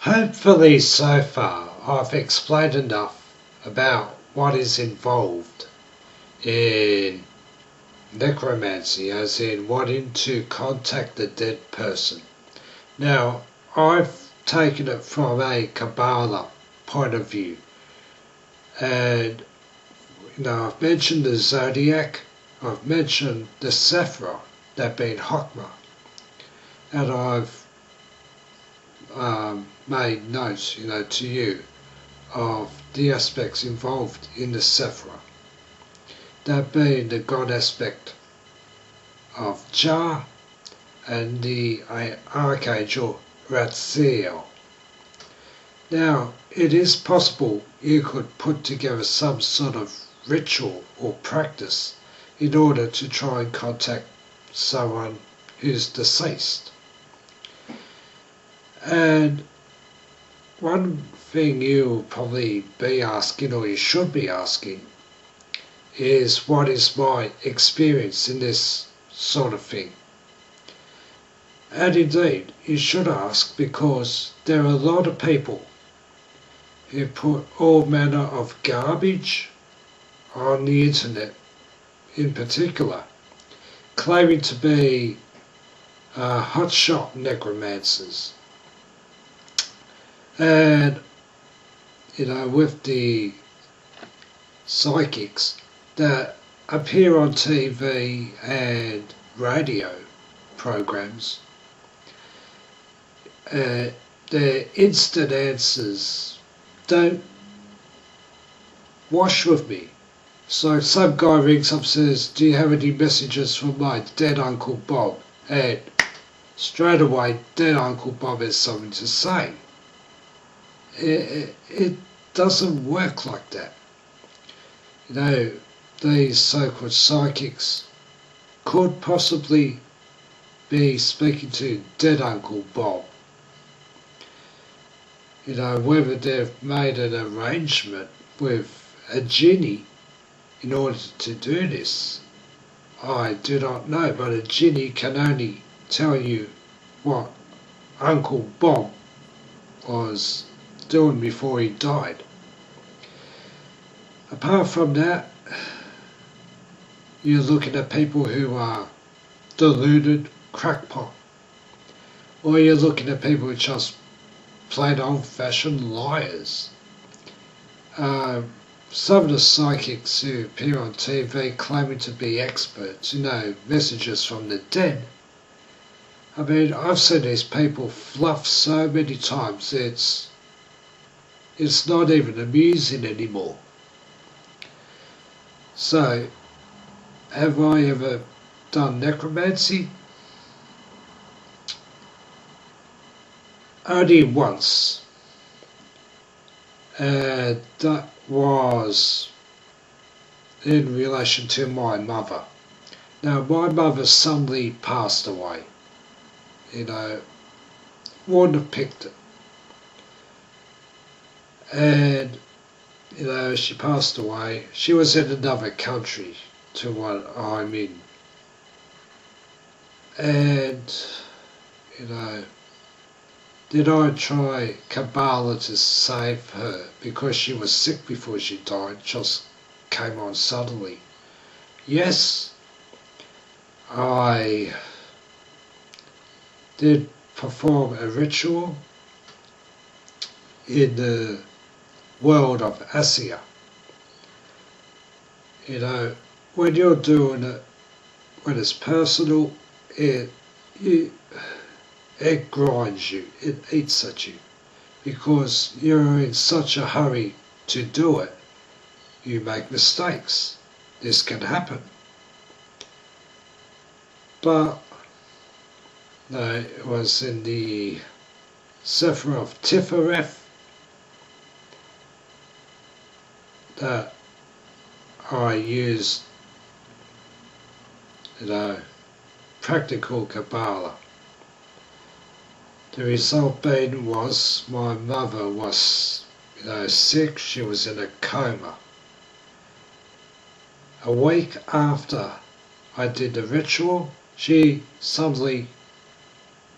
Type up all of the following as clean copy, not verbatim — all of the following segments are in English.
Hopefully so far I've explained enough about what is involved in necromancy, as in wanting to contact the dead person. Now, I've taken it from a Kabbalah point of view, and I've mentioned the zodiac, I've mentioned the Sephra, that being Chokmah, and I've made notes, to you of the aspects involved in the Sephra, that being the God aspect of Jah and the Archangel Ratziel. Now, it is possible you could put together some sort of ritual or practice in order to try and contact someone who's deceased. And one thing you'll probably be asking, or you should be asking, is what is my experience in this sort of thing? And indeed, you should ask, because there are a lot of people who put all manner of garbage on the internet, in particular, claiming to be hotshot necromancers. And, with the psychics that appear on TV and radio programs, their instant answers don't wash with me. So some guy rings up and says, "Do you have any messages from my dead Uncle Bob?" And straight away, dead Uncle Bob has something to say. It doesn't work like that. These so-called psychics could possibly be speaking to dead Uncle Bob. Whether they've made an arrangement with a genie in order to do this, I do not know, but a genie can only tell you what Uncle Bob was doing before he died. Apart from that, you're looking at people who are deluded, crackpot, or you're looking at people who just plain old-fashioned liars. Some of the psychics who appear on TV claiming to be experts, messages from the dead. I mean, I've seen these people fluff so many times, it's not even amusing anymore. So, have I ever done necromancy? Only once. And that was in relation to my mother. Now, my mother suddenly passed away. Wouldn't have picked it. And, she passed away. She was in another country to what I'm in. And, did I try Kabbalah to save her because she was sick before she died, just came on suddenly? Yes, I did perform a ritual in the world of Asia. When you're doing it, when it's personal, it grinds you, it eats at you, because you're in such a hurry to do it. You make mistakes. This can happen. But no, it was in the Sefer of Tifereth that I used, practical Kabbalah. The result being was my mother was, sick. She was in a coma. A week after I did the ritual, she suddenly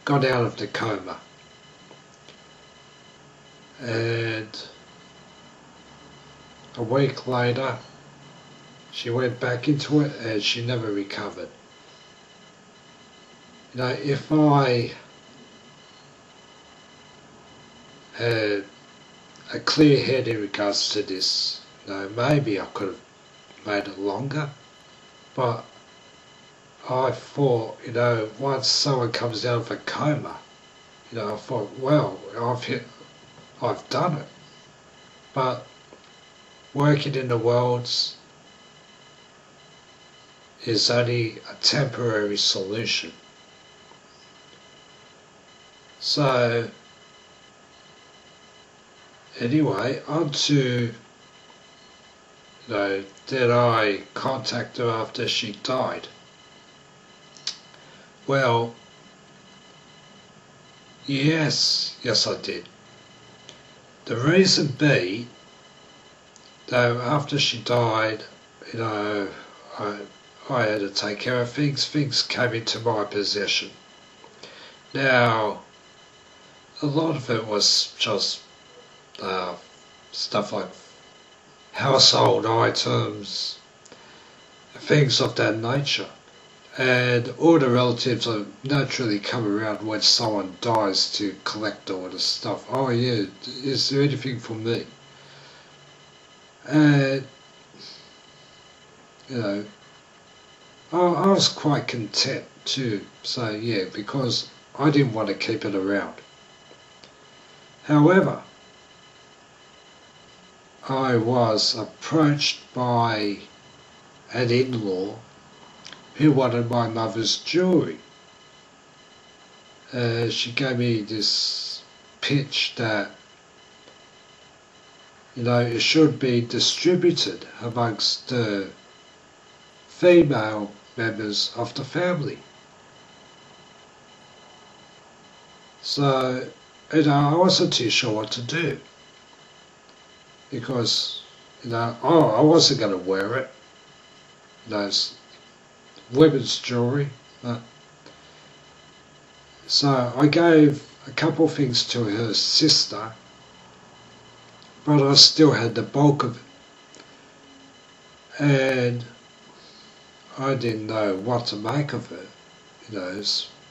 got out of the coma. and a week later she went back into it and she never recovered. You know, if I had a clear head in regards to this, you know, maybe I could have made it longer, but I thought, you know, once someone comes out of a coma, you know, I thought, well, I've done it. But working in the worlds is only a temporary solution. So, anyway, on to, you know, did I contact her after she died? Well, yes I did. The reason being, though, after she died, you know, I had to take care of things. Things came into my possession. Now, a lot of it was just stuff like household items, things of that nature. And all the relatives are naturally come around when someone dies to collect all the stuff. Oh yeah, is there anything for me? And, you know, I was quite content to say yeah, because I didn't want to keep it around. However, I was approached by an in-law who wanted my mother's jewellery. She gave me this pitch that, you know, it should be distributed amongst the female members of the family. So, you know, I wasn't too sure what to do, because, you know, I wasn't going to wear it. You know, it's women's jewellery. So I gave a couple of things to her sister, but I still had the bulk of it. And I didn't know what to make of it. You know,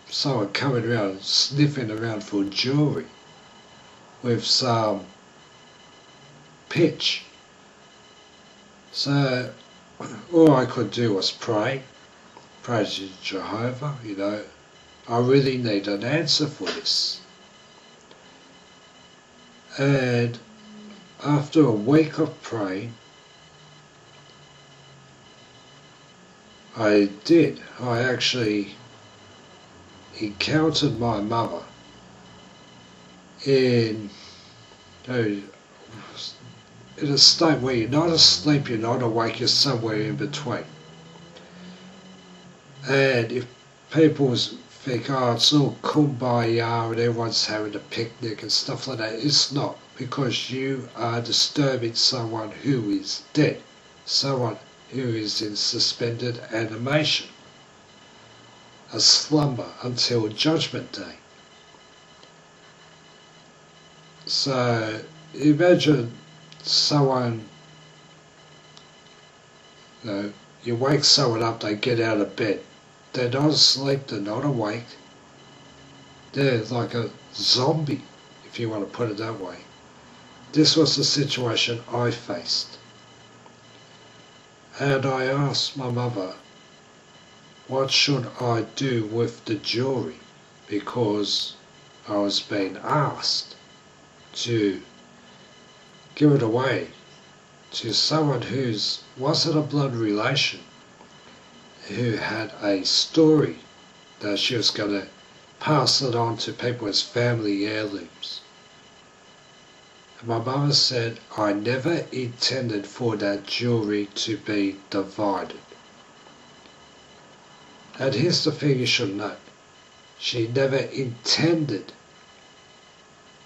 someone coming around, sniffing around for jewellery with some pitch. So all I could do was pray to Jehovah, you know, I really need an answer for this. And after a week of praying, I did. I actually encountered my mother in a state where you're not asleep, you're not awake, you're somewhere in between. And if people think, oh, it's all kumbaya and everyone's having a picnic and stuff like that, it's not, because you are disturbing someone who is dead, someone who is in suspended animation, a slumber until Judgment Day. So imagine someone, you know, you wake someone up, they get out of bed, they're not asleep, they're not awake, they're like a zombie, if you want to put it that way. This was the situation I faced. And I asked my mother, what should I do with the jewellery? Because I was being asked to give it away to someone who wasn't a blood relation, who had a story that she was going to pass it on to people as family heirlooms. And my mother said, I never intended for that jewellery to be divided. And here's the thing you should know. She never intended,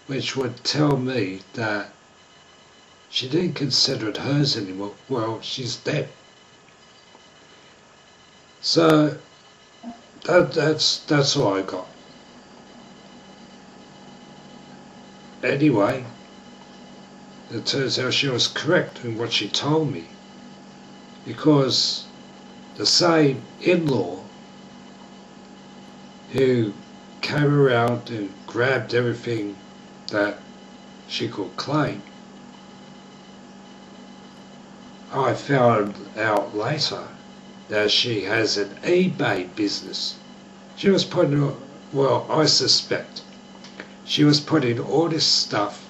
which would tell me that she didn't consider it hers anymore. Well, she's dead. So that's all I got. Anyway, it turns out she was correct in what she told me, because the same in-law who came around and grabbed everything that she could claim, I found out later that she has an eBay business. She was putting, well, I suspect, she was putting all this stuff,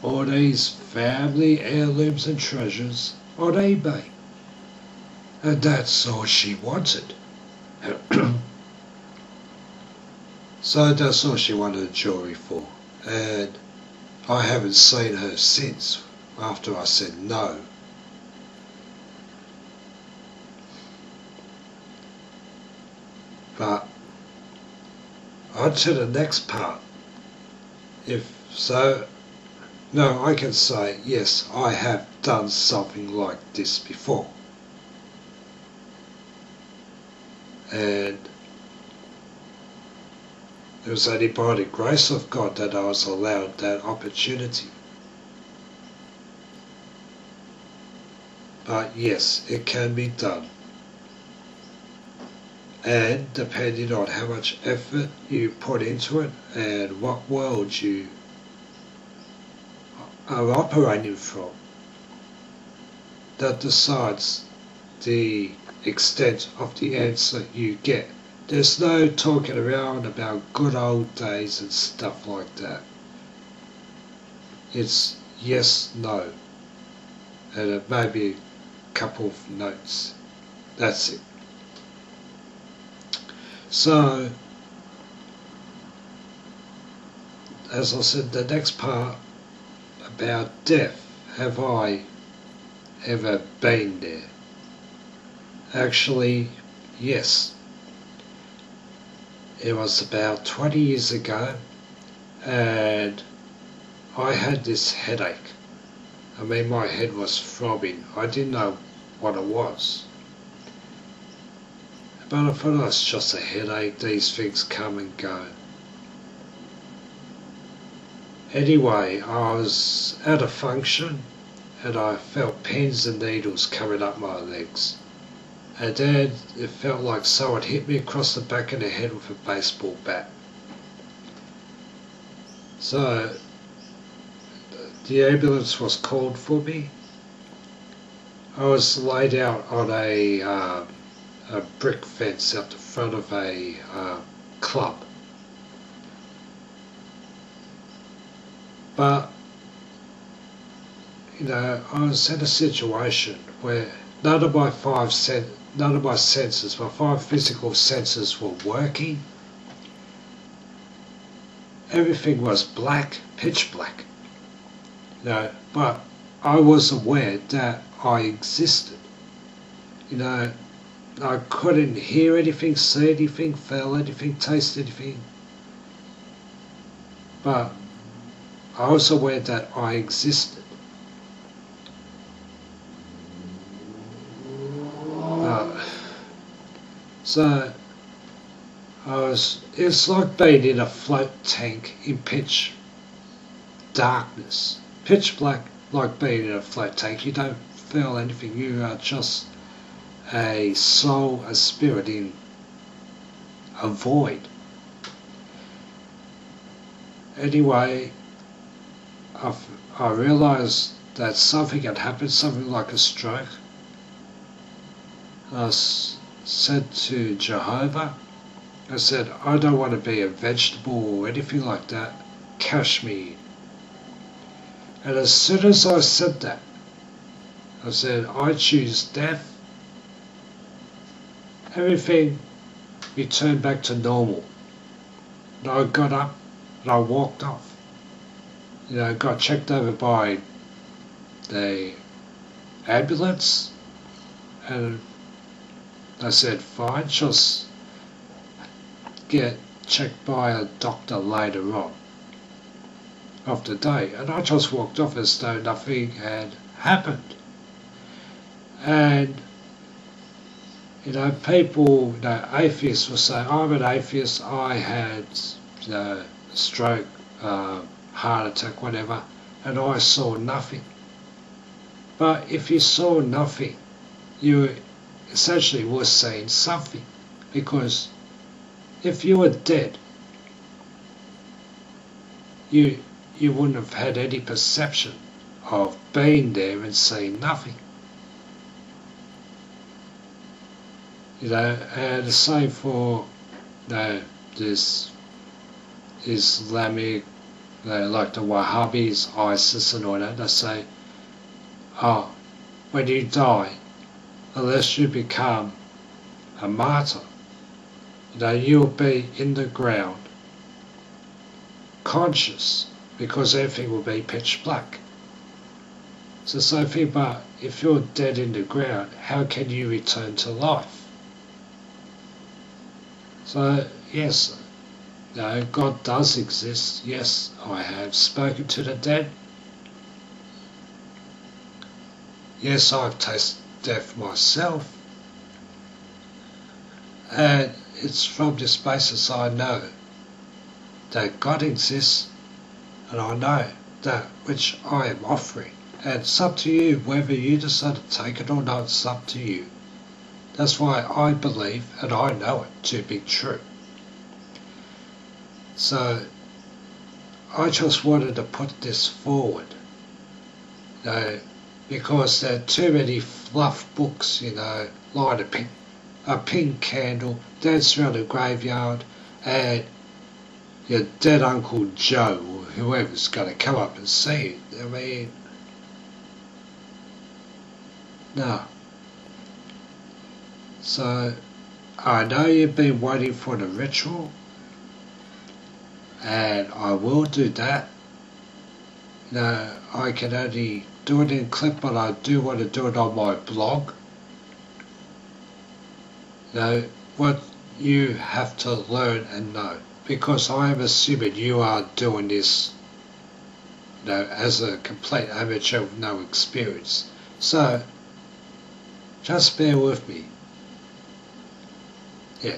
all these family heirlooms and treasures on eBay. And that's all she wanted. So that's all she wanted jewelry for. And I haven't seen her since, after I said no. But on to the next part. If so, no, I can say, yes, I have done something like this before. And it was only by the grace of God that I was allowed that opportunity. But yes, it can be done. And depending on how much effort you put into it and what world you are operating from, that decides the extent of the answer you get. There's no talking around about good old days and stuff like that. It's yes, no, and it may be a couple of notes. That's it. So, as I said, the next part about death, have I ever been there? Actually, yes. It was about 20 years ago, and I had this headache. I mean, my head was throbbing. I didn't know what it was. But I thought, oh, it's just a headache, these things come and go. Anyway, I was at a function and I felt pins and needles coming up my legs. And then it felt like someone hit me across the back of the head with a baseball bat. So the ambulance was called for me. I was laid out on a brick fence out the front of a club. But, you know, I was in a situation where none of my senses, my five physical senses were working. Everything was black, pitch black. You know, but I was aware that I existed. You know, I couldn't hear anything, see anything, feel anything, taste anything. But I was aware that I existed. So it's like being in a float tank in pitch darkness. Pitch black, like being in a float tank. You don't feel anything, you are just a soul, a spirit in a void. Anyway, I realised that something had happened, something like a stroke. I said to Jehovah, I said, I don't want to be a vegetable or anything like that. Cash me in. And as soon as I said that, I said, I choose death. Everything returned back to normal. And I got up and I walked off. You know, got checked over by the ambulance, and I said, fine, just get checked by a doctor later on of the day. And I just walked off as though nothing had happened. And, you know, people, you know, atheists will say, I'm an atheist, I had, you know, a stroke, heart attack, whatever, and I saw nothing. But if you saw nothing, you essentially were seeing something, because if you were dead, you wouldn't have had any perception of being there and seeing nothing. And the same for this Islamic, like the Wahhabis, ISIS and all that. They say, oh, when you die, unless you become a martyr, you'll be in the ground, conscious, because everything will be pitch black. So Sophie, but if you're dead in the ground, how can you return to life? So yes, God does exist. Yes, I have spoken to the dead. Yes, I've tasted death myself. And it's from this basis I know that God exists, and I know that which I am offering. And it's up to you whether you decide to take it or not. It's up to you. That's why I believe, and I know it to be true. So I just wanted to put this forward, because there are too many fluff books, light a pink candle, dance around the graveyard, and your dead Uncle Joe or whoever's going to come up and see it. I mean, no. So I know you've been waiting for the ritual, and I will do that. I can only do it in clip, but I do want to do it on my blog. What you have to learn and know, because I am assuming you are doing this as a complete amateur with no experience. So just bear with me. Yeah.